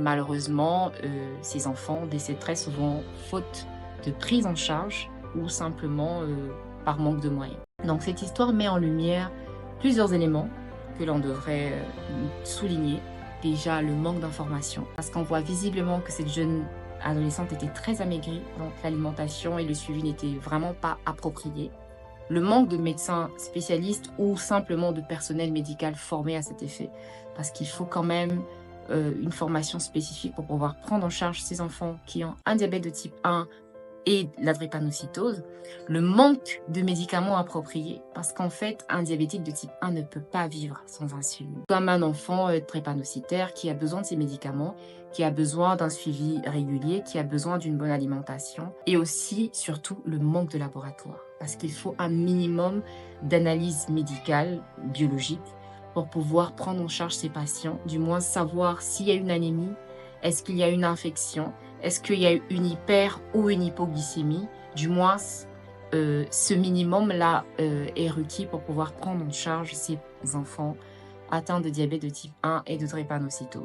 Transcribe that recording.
malheureusement, ces enfants décèdent très souvent faute de prise en charge ou simplement par manque de moyens. Donc cette histoire met en lumière plusieurs éléments que l'on devrait souligner. Déjà, le manque d'information, parce qu'on voit visiblement que cette jeune adolescente était très amaigrie, donc l'alimentation et le suivi n'étaient vraiment pas appropriés. Le manque de médecins spécialistes ou simplement de personnel médical formé à cet effet, parce qu'il faut quand même une formation spécifique pour pouvoir prendre en charge ces enfants qui ont un diabète de type 1 et la drépanocytose, le manque de médicaments appropriés, parce qu'en fait, un diabétique de type 1 ne peut pas vivre sans insuline. Comme un enfant drépanocytaire qui a besoin de ces médicaments, qui a besoin d'un suivi régulier, qui a besoin d'une bonne alimentation, et aussi, surtout, le manque de laboratoire, parce qu'il faut un minimum d'analyse médicale, biologique, pour pouvoir prendre en charge ces patients, du moins savoir s'il y a une anémie, est-ce qu'il y a une infection, est-ce qu'il y a une hyper ou une hypoglycémie? Du moins, ce minimum-là est requis pour pouvoir prendre en charge ces enfants atteints de diabète de type 1 et de drépanocytose.